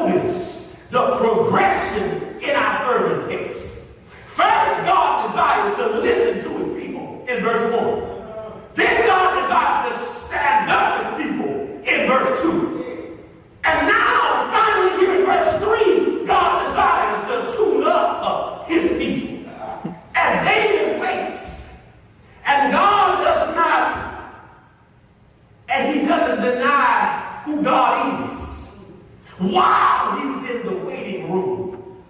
notice the progression in our sermon text. First, God desires to listen to his people in verse 1. Then God desires to stand up his people in verse 2. And now, finally here in verse 3, God desires to tune up his people. As David waits, and God does not, and he doesn't deny who God is, while he's in the waiting room.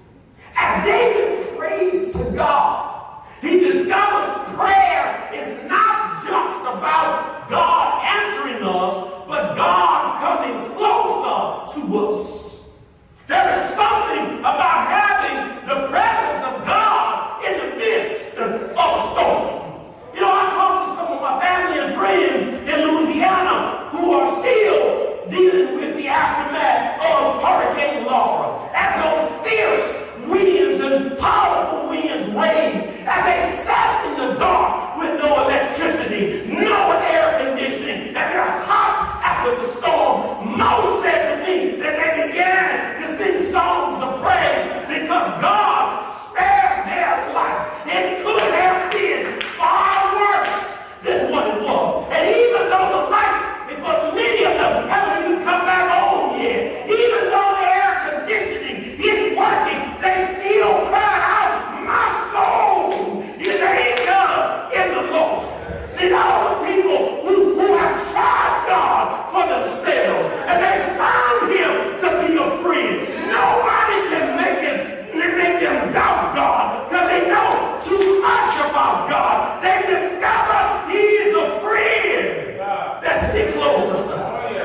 As David prays to God, he discovers prayer is not just about God answering us, but God coming closer to us. There is something about having the presence of God in the midst of a storm. You know, I talked to some of my family and friends in Louisiana who are still dealing with the aftermath of Hurricane Laura, as those fierce winds and powerful winds raged, as they sat in the dark with no electricity, no air conditioning, and they're hot after the storm. Most said to me that they began to sing songs of praise because God spared their life. It could have been far worse than what it was. And even though the lights, for many of them, haven't even come back on yet, even though the air conditioning isn't working, they still cry out, "My soul is anchored in the Lord." See, those are people who have tried God for themselves, and they found him to be a friend. Nobody can make them doubt God, because they know too much about God. They discover he is a friend that sticks closer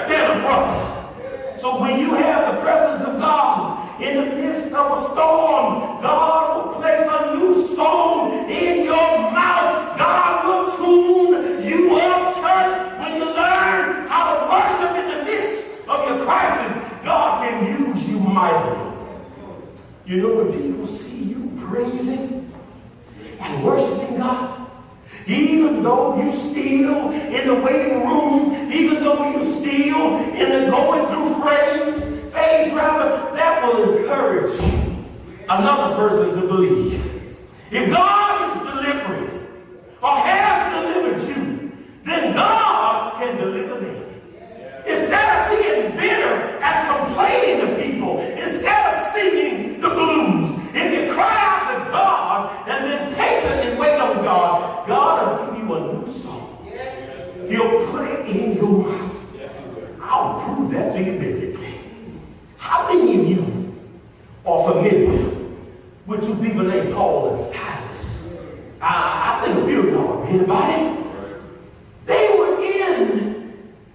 than a brother. So when you have the presence of God in the midst of a storm, God will place a new song in your mouth. God will tune you up, church. When you learn how to worship in the midst of your crisis, God can use you mightily. You know, when people see you praising and worshiping God, even though you still in the waiting room, even though you still in the going through phase, that will encourage another person to believe. If God is delivering or has delivered you, then God can deliver them. Instead of being bitter and complaining to people, instead of singing the blues, if you cry out to God and then patiently wait on God, God will give you a new song. He'll put it in your mouth. I'll prove that to you biblically. How many of you are familiar with two people named Paul and Silas? I think a few of y'all read about it. They were in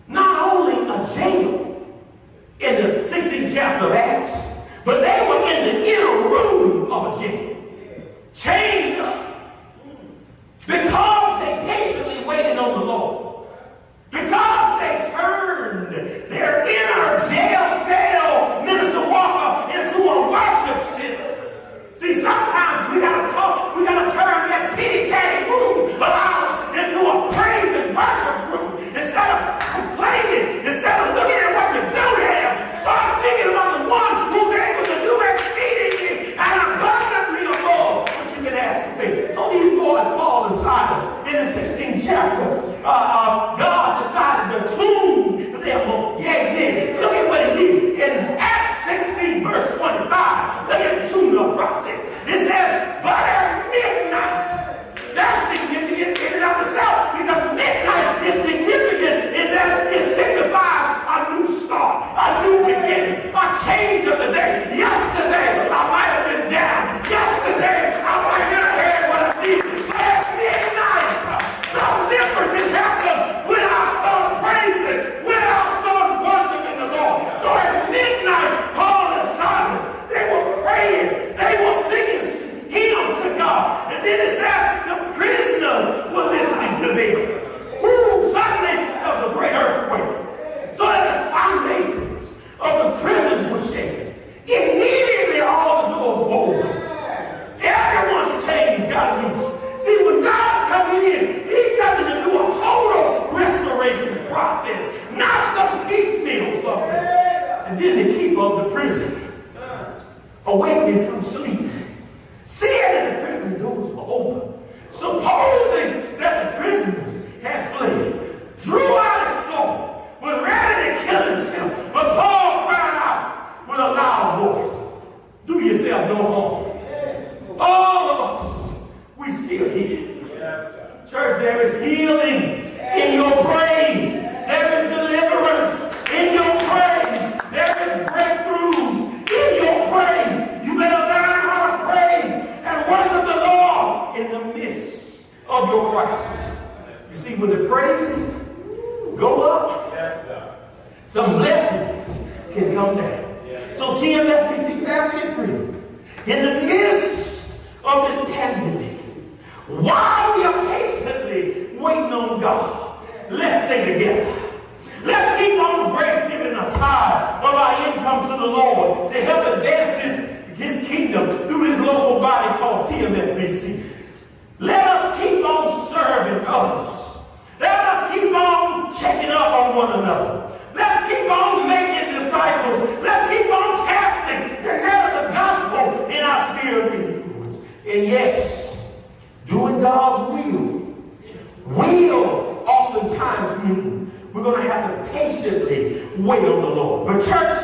not only a jail in the 16th chapter of Acts, but they were in the inner room of a jail, chained up, because they patiently waited on the Lord, because they turned their inner jail cell, Minister Walker, into a worship center. See, sometimes we gotta turn that pity-patty room of ours into a praise and worship room. Instead of complaining, instead of looking at what you do there, start thinking about the one who's able to do exceedingly and abundantly above what you can ask of me. So these boys, Paul and Silas, in the 16th chapter, God decided to tune them up. Yeah, he did. Look at what he did. In Acts 16, verse 25, look at the tune-up process. It says, but at midnight, that's significant in and of itself, because midnight is significant in that it signifies a new start, a new beginning, a change of the day. Yesterday, I might have been down. Yesterday, I might not have had what I needed. But at midnight, something different has happened when I start praising, when I start worshiping the Lord. So at midnight, Paul and Silas, they were praying, they were singing hymns to God. And then it says the prisoners were listening to them. Woo, suddenly there was a great earthquake. So that the foundations of the prisons were shaken. keeper of the prison, awakening from sleep, seeing that the prison doors were open, supposing that the prisoners had fled, drew out his sword, was ready to kill himself. But Paul cried out with a loud voice, do yourself no harm. All of us, we still here. Church, there is healing in your praise. There is deliverance in your praise. There is breakthroughs in your praise. You better learn how to praise and worship the Lord in the midst of your crisis. You see, when the praises go up, some blessings can come down. So TMFBC family and friends, in the midst of this pandemic, while we are patiently waiting on God, let's stay together. Let's keep on grace giving a tithe of our income to the Lord to help advance his kingdom through this local body called TMFBC. Let us keep on serving others. Let us keep on checking up on one another. Let's keep on making disciples. Let's keep on casting the net of the gospel in our sphere of influence. And yes, doing God's will oftentimes mean we're going to have to patiently wait on the Lord. But church,